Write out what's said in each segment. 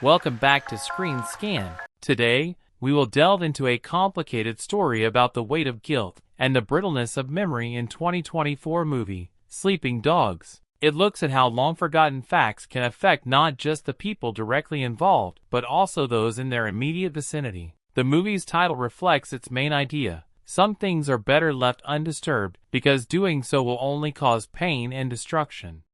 Welcome back to Screen Scan. Today, we will delve into a complicated story about the weight of guilt and the brittleness of memory in 2024 movie, Sleeping Dogs. It looks at how long-forgotten facts can affect not just the people directly involved, but also those in their immediate vicinity. The movie's title reflects its main idea. Some things are better left undisturbed, because doing so will only cause pain and destruction.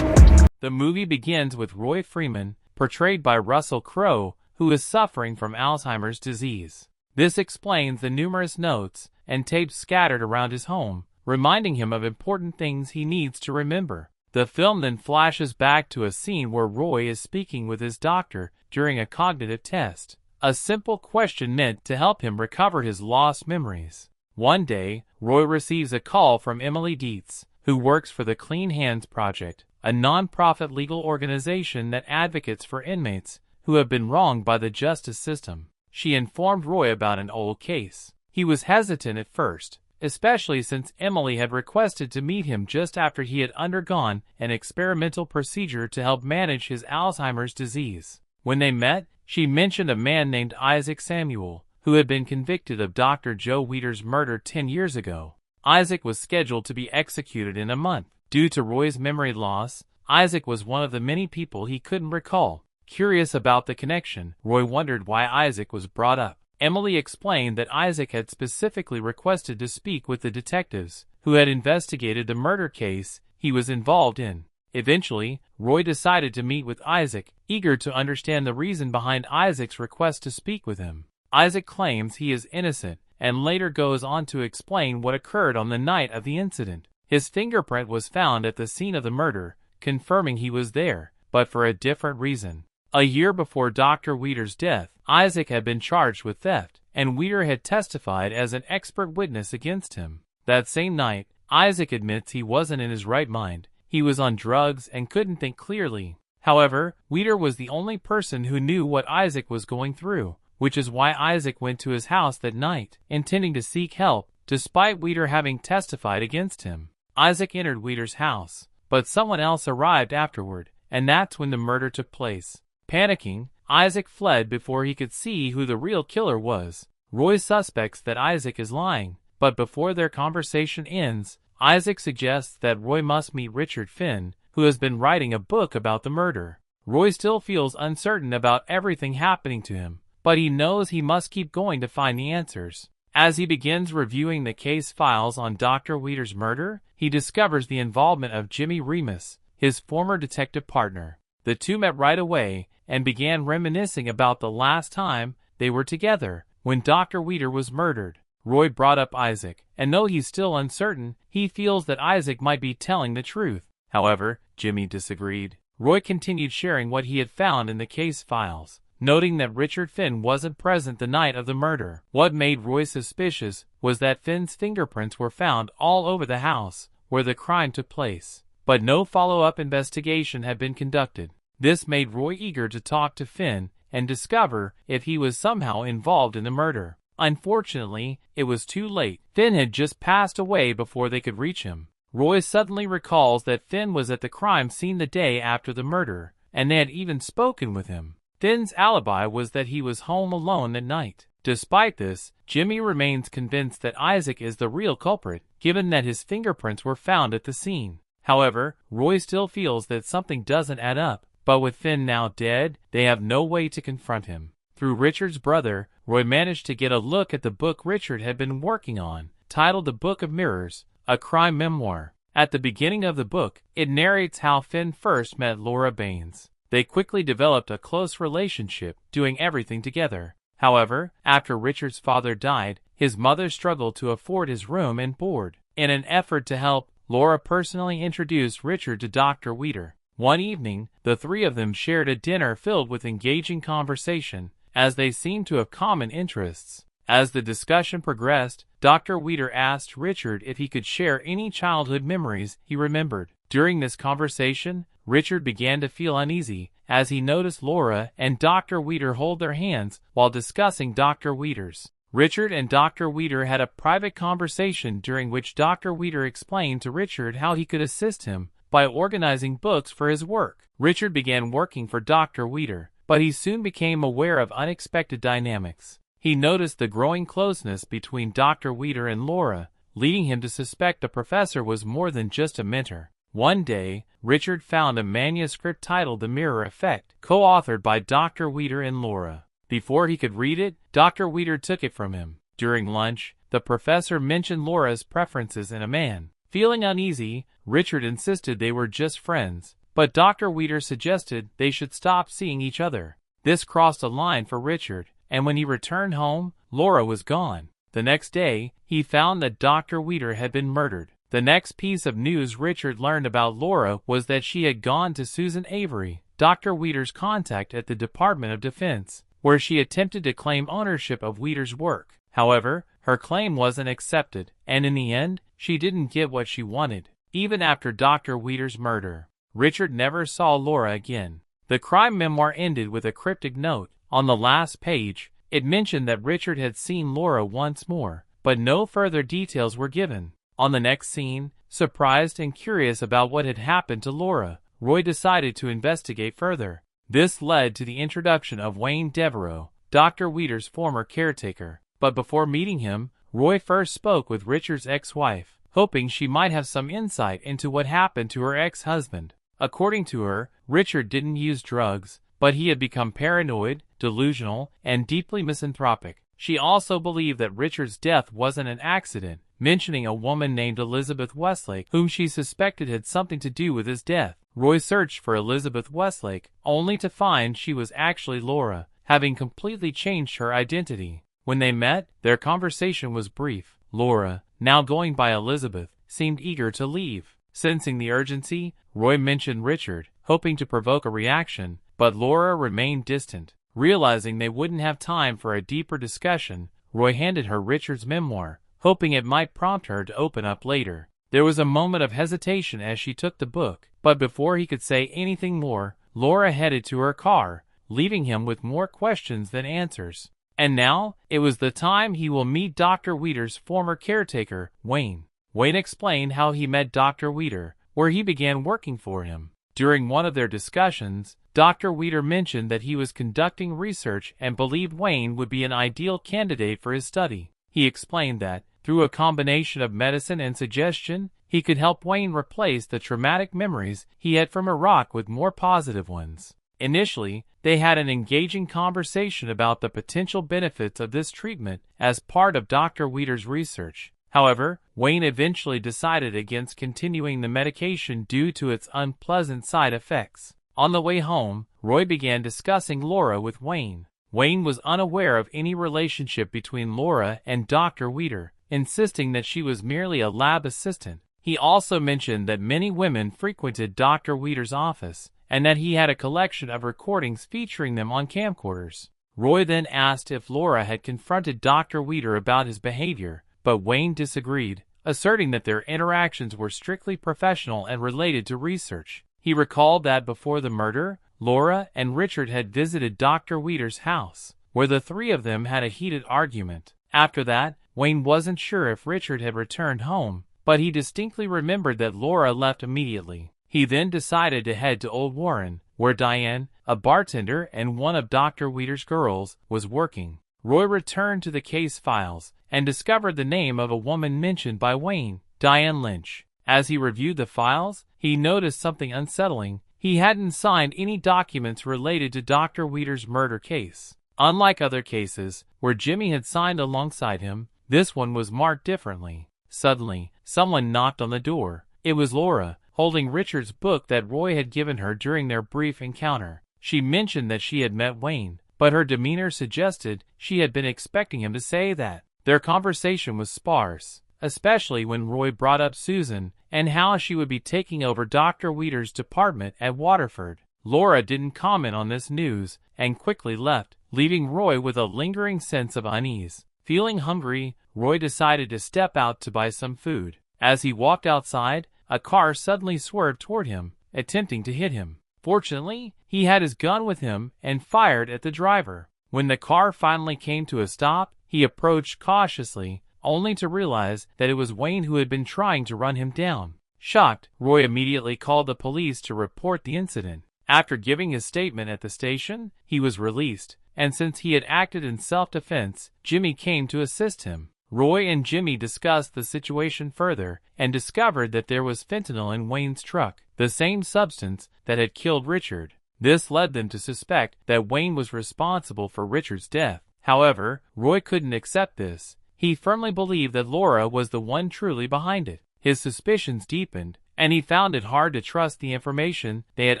The movie begins with Roy Freeman, portrayed by Russell Crowe, who is suffering from Alzheimer's disease. This explains the numerous notes and tapes scattered around his home, reminding him of important things he needs to remember. The film then flashes back to a scene where Roy is speaking with his doctor during a cognitive test, a simple question meant to help him recover his lost memories. One day, Roy receives a call from Emily Dietz, who works for the Clean Hands Project, a non-profit legal organization that advocates for inmates who have been wronged by the justice system. She informed Roy about an old case. He was hesitant at first, especially since Emily had requested to meet him just after he had undergone an experimental procedure to help manage his Alzheimer's disease. When they met, she mentioned a man named Isaac Samuel, who had been convicted of Dr. Joe Weider's murder 10 years ago. Isaac was scheduled to be executed in a month. Due to Roy's memory loss, Isaac was one of the many people he couldn't recall. Curious about the connection, Roy wondered why Isaac was brought up. Emily explained that Isaac had specifically requested to speak with the detectives who had investigated the murder case he was involved in. Eventually, Roy decided to meet with Isaac, eager to understand the reason behind Isaac's request to speak with him. Isaac claims he is innocent, and later goes on to explain what occurred on the night of the incident. His fingerprint was found at the scene of the murder, confirming he was there, but for a different reason. A year before Dr. Weider's death, Isaac had been charged with theft, and Weider had testified as an expert witness against him. That same night, Isaac admits he wasn't in his right mind. He was on drugs and couldn't think clearly. However, Weider was the only person who knew what Isaac was going through, which is why Isaac went to his house that night, intending to seek help, despite Weider having testified against him. Isaac entered Weider's house, but someone else arrived afterward, and that's when the murder took place. Panicking, Isaac fled before he could see who the real killer was. Roy suspects that Isaac is lying, but before their conversation ends, Isaac suggests that Roy must meet Richard Finn, who has been writing a book about the murder. Roy still feels uncertain about everything happening to him, but he knows he must keep going to find the answers. As he begins reviewing the case files on Dr. Weider's murder, he discovers the involvement of Jimmy Remus, his former detective partner. The two met right away and began reminiscing about the last time they were together, when Dr. Weider was murdered. Roy brought up Isaac, and though he's still uncertain, he feels that Isaac might be telling the truth. However, Jimmy disagreed. Roy continued sharing what he had found in the case files, noting that Richard Finn wasn't present the night of the murder. What made Roy suspicious was that Finn's fingerprints were found all over the house where the crime took place, but no follow-up investigation had been conducted. This made Roy eager to talk to Finn and discover if he was somehow involved in the murder. Unfortunately, it was too late. Finn had just passed away before they could reach him. Roy suddenly recalls that Finn was at the crime scene the day after the murder, and they had even spoken with him. Finn's alibi was that he was home alone at night. Despite this, Jimmy remains convinced that Isaac is the real culprit, given that his fingerprints were found at the scene. However, Roy still feels that something doesn't add up, but with Finn now dead, they have no way to confront him. Through Richard's brother, Roy managed to get a look at the book Richard had been working on, titled The Book of Mirrors, a crime memoir. At the beginning of the book, it narrates how Finn first met Laura Baines. They quickly developed a close relationship, doing everything together. However, after Richard's father died, his mother struggled to afford his room and board. In an effort to help, Laura personally introduced Richard to Dr. Weider. One evening, the three of them shared a dinner filled with engaging conversation, as they seemed to have common interests. As the discussion progressed, Dr. Weider asked Richard if he could share any childhood memories he remembered. During this conversation, Richard began to feel uneasy, as he noticed Laura and Dr. Weider hold their hands while discussing Dr. Weider's. Richard and Dr. Weider had a private conversation during which Dr. Weider explained to Richard how he could assist him by organizing books for his work. Richard began working for Dr. Weeder, but he soon became aware of unexpected dynamics. He noticed the growing closeness between Dr. Weeder and Laura, leading him to suspect the professor was more than just a mentor. One day, Richard found a manuscript titled The Mirror Effect, co-authored by Dr. Weeder and Laura. Before he could read it, Dr. Weeder took it from him. During lunch, the professor mentioned Laura's preferences in a man. Feeling uneasy, Richard insisted they were just friends, but Dr. Weeder suggested they should stop seeing each other. This crossed a line for Richard, and when he returned home, Laura was gone. The next day, he found that Dr. Weeder had been murdered. The next piece of news Richard learned about Laura was that she had gone to Susan Avery, Dr. Weeder's contact at the Department of Defense, where she attempted to claim ownership of Weeder's work. However, her claim wasn't accepted, and in the end, she didn't get what she wanted. Even after Dr. Weeder's murder, Richard never saw Laura again. The crime memoir ended with a cryptic note. On the last page, it mentioned that Richard had seen Laura once more, but no further details were given. On the next scene, surprised and curious about what had happened to Laura, Roy decided to investigate further. This led to the introduction of Wayne Devereaux, Dr. Weeder's former caretaker. But before meeting him, Roy first spoke with Richard's ex-wife, hoping she might have some insight into what happened to her ex-husband. According to her, Richard didn't use drugs, but he had become paranoid, delusional, and deeply misanthropic. She also believed that Richard's death wasn't an accident, mentioning a woman named Elizabeth Westlake, whom she suspected had something to do with his death. Roy searched for Elizabeth Westlake, only to find she was actually Laura, having completely changed her identity. When they met, their conversation was brief. Laura, now going by Elizabeth, seemed eager to leave. Sensing the urgency, Roy mentioned Richard, hoping to provoke a reaction, but Laura remained distant. Realizing they wouldn't have time for a deeper discussion, Roy handed her Richard's memoir, hoping it might prompt her to open up later. There was a moment of hesitation as she took the book, but before he could say anything more, Laura headed to her car, leaving him with more questions than answers. And now, it was the time he will meet Dr. Weeder's former caretaker, Wayne. Wayne explained how he met Dr. Weeder, where he began working for him. During one of their discussions, Dr. Weeder mentioned that he was conducting research and believed Wayne would be an ideal candidate for his study. He explained that, through a combination of medicine and suggestion, he could help Wayne replace the traumatic memories he had from Iraq with more positive ones. Initially, they had an engaging conversation about the potential benefits of this treatment as part of Dr. Weeder's research. However, Wayne eventually decided against continuing the medication due to its unpleasant side effects. On the way home, Roy began discussing Laura with Wayne. Wayne was unaware of any relationship between Laura and Dr. Weeder, insisting that she was merely a lab assistant. He also mentioned that many women frequented Dr. Weeder's office, and that he had a collection of recordings featuring them on camcorders. Roy then asked if Laura had confronted Dr. Weeder about his behavior, but Wayne disagreed, asserting that their interactions were strictly professional and related to research. He recalled that before the murder, Laura and Richard had visited Dr. Weeder's house, where the three of them had a heated argument. After that, Wayne wasn't sure if Richard had returned home, but he distinctly remembered that Laura left immediately. He then decided to head to Old Warren, where Diane, a bartender and one of Dr. Weeder's girls, was working. Roy returned to the case files and discovered the name of a woman mentioned by Wayne, Diane Lynch. As he reviewed the files, he noticed something unsettling. He hadn't signed any documents related to Dr. Weeder's murder case. Unlike other cases, where Jimmy had signed alongside him, this one was marked differently. Suddenly, someone knocked on the door. It was Laura, holding Richard's book that Roy had given her during their brief encounter. She mentioned that she had met Wayne, but her demeanor suggested she had been expecting him to say that. Their conversation was sparse, especially when Roy brought up Susan and how she would be taking over Dr. Weeder's department at Waterford. Laura didn't comment on this news and quickly left, leaving Roy with a lingering sense of unease. Feeling hungry, Roy decided to step out to buy some food. As he walked outside, a car suddenly swerved toward him, attempting to hit him. Fortunately, he had his gun with him and fired at the driver. When the car finally came to a stop, he approached cautiously, only to realize that it was Wayne who had been trying to run him down. Shocked, Roy immediately called the police to report the incident. After giving his statement at the station, he was released, and since he had acted in self-defense, Jimmy came to assist him. Roy and Jimmy discussed the situation further and discovered that there was fentanyl in Wayne's truck, the same substance that had killed Richard. This led them to suspect that Wayne was responsible for Richard's death. However, Roy couldn't accept this. He firmly believed that Laura was the one truly behind it. His suspicions deepened, and he found it hard to trust the information they had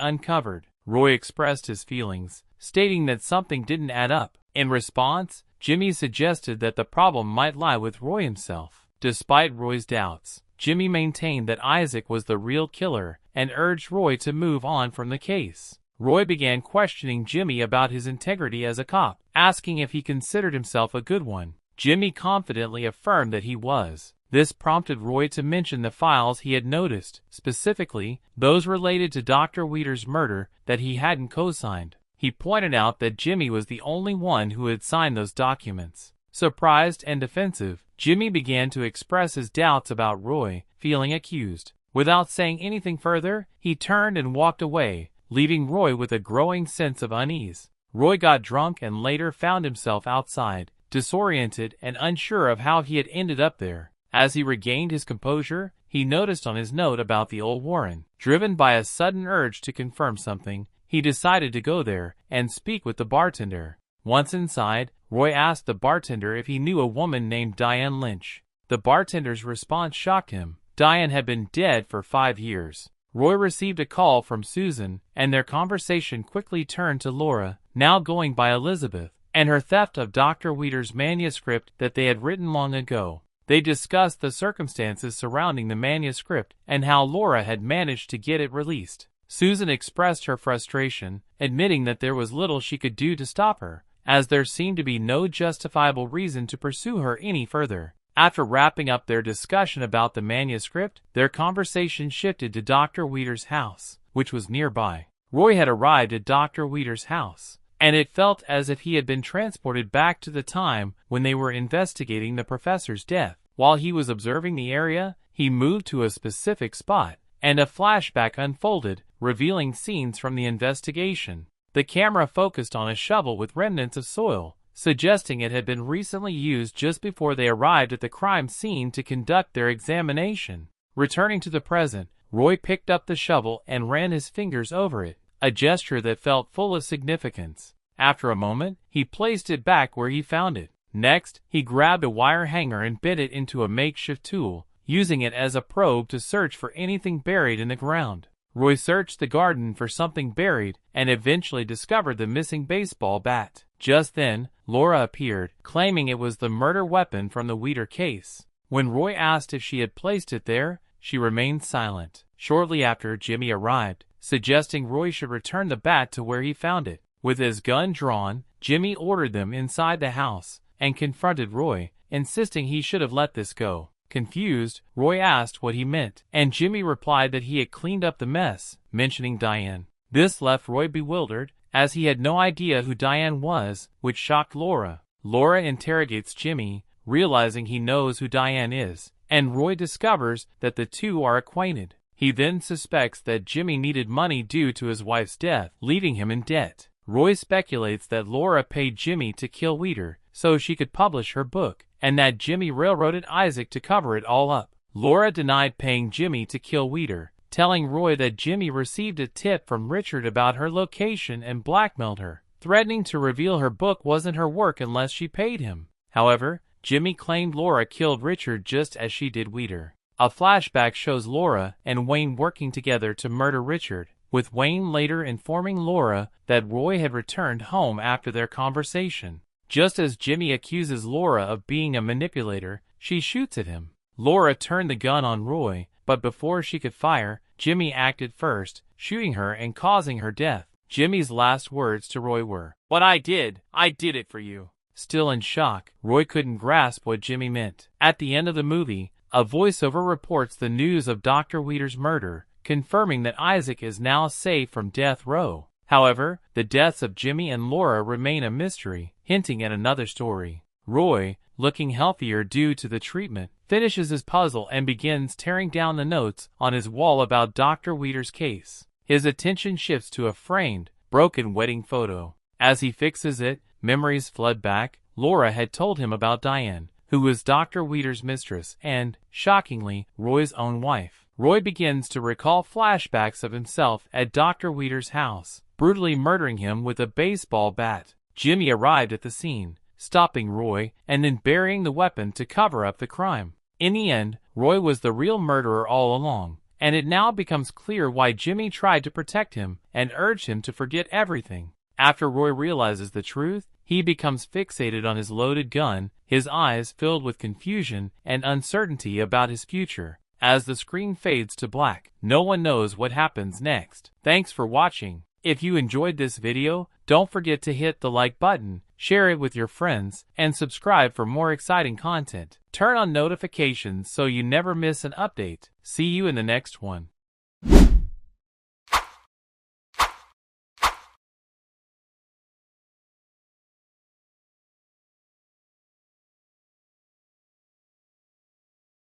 uncovered. Roy expressed his feelings, stating that something didn't add up. In response, Jimmy suggested that the problem might lie with Roy himself. Despite Roy's doubts, Jimmy maintained that Isaac was the real killer and urged Roy to move on from the case. Roy began questioning Jimmy about his integrity as a cop, asking if he considered himself a good one. Jimmy confidently affirmed that he was. This prompted Roy to mention the files he had noticed, specifically those related to Dr. Weeder's murder that he hadn't co-signed. He pointed out that Jimmy was the only one who had signed those documents. Surprised and defensive, Jimmy began to express his doubts about Roy, feeling accused. Without saying anything further, he turned and walked away, leaving Roy with a growing sense of unease. Roy got drunk and later found himself outside, disoriented and unsure of how he had ended up there. As he regained his composure, he noticed on his note about the old Warren. Driven by a sudden urge to confirm something, he decided to go there and speak with the bartender. Once inside, Roy asked the bartender if he knew a woman named Diane Lynch. The bartender's response shocked him. Diane had been dead for 5 years. Roy received a call from Susan, and their conversation quickly turned to Laura, now going by Elizabeth, and her theft of Dr. Weeder's manuscript that they had written long ago. They discussed the circumstances surrounding the manuscript and how Laura had managed to get it released. Susan expressed her frustration, admitting that there was little she could do to stop her, as there seemed to be no justifiable reason to pursue her any further. After wrapping up their discussion about the manuscript, their conversation shifted to Dr. Weeder's house, which was nearby. Roy had arrived at Dr. Weeder's house, and it felt as if he had been transported back to the time when they were investigating the professor's death. While he was observing the area, he moved to a specific spot, and a flashback unfolded, revealing scenes from the investigation. The camera focused on a shovel with remnants of soil, suggesting it had been recently used just before they arrived at the crime scene to conduct their examination. Returning to the present, Roy picked up the shovel and ran his fingers over it, a gesture that felt full of significance. After a moment, he placed it back where he found it. Next, he grabbed a wire hanger and bent it into a makeshift tool, using it as a probe to search for anything buried in the ground. Roy searched the garden for something buried and eventually discovered the missing baseball bat. Just then, Laura appeared, claiming it was the murder weapon from the Weeder case. When Roy asked if she had placed it there, she remained silent. Shortly after, Jimmy arrived, suggesting Roy should return the bat to where he found it. With his gun drawn, Jimmy ordered them inside the house and confronted Roy, insisting he should have let this go. Confused, Roy asked what he meant, and Jimmy replied that he had cleaned up the mess, mentioning Diane. This left Roy bewildered, as he had no idea who Diane was, which shocked Laura. Laura interrogates Jimmy, realizing he knows who Diane is, and Roy discovers that the two are acquainted. He then suspects that Jimmy needed money due to his wife's death, leaving him in debt. Roy speculates that Laura paid Jimmy to kill Weeder so she could publish her book, and that Jimmy railroaded Isaac to cover it all up. Laura denied paying Jimmy to kill Weeder, telling Roy that Jimmy received a tip from Richard about her location and blackmailed her, threatening to reveal her book wasn't her work unless she paid him. However, Jimmy claimed Laura killed Richard just as she did Weeder. A flashback shows Laura and Wayne working together to murder Richard, with Wayne later informing Laura that Roy had returned home after their conversation. Just as Jimmy accuses Laura of being a manipulator, she shoots at him. Laura turned the gun on Roy, but before she could fire, Jimmy acted first, shooting her and causing her death. Jimmy's last words to Roy were, "What I did it for you." Still in shock, Roy couldn't grasp what Jimmy meant. At the end of the movie, a voiceover reports the news of Dr. Weeder's murder, confirming that Isaac is now safe from death row. However, the deaths of Jimmy and Laura remain a mystery, hinting at another story. Roy, looking healthier due to the treatment, finishes his puzzle and begins tearing down the notes on his wall about Dr. Weeder's case. His attention shifts to a framed, broken wedding photo. As he fixes it, memories flood back. Laura had told him about Diane, who was Dr. Weeder's mistress and, shockingly, Roy's own wife. Roy begins to recall flashbacks of himself at Dr. Weeder's house, brutally murdering him with a baseball bat. Jimmy arrived at the scene, stopping Roy and then burying the weapon to cover up the crime. In the end, Roy was the real murderer all along, and it now becomes clear why Jimmy tried to protect him and urged him to forget everything. After Roy realizes the truth, he becomes fixated on his loaded gun, his eyes filled with confusion and uncertainty about his future. As the screen fades to black, no one knows what happens next. Thanks for watching. If you enjoyed this video, don't forget to hit the like button, share it with your friends, and subscribe for more exciting content. Turn on notifications so you never miss an update. See you in the next one.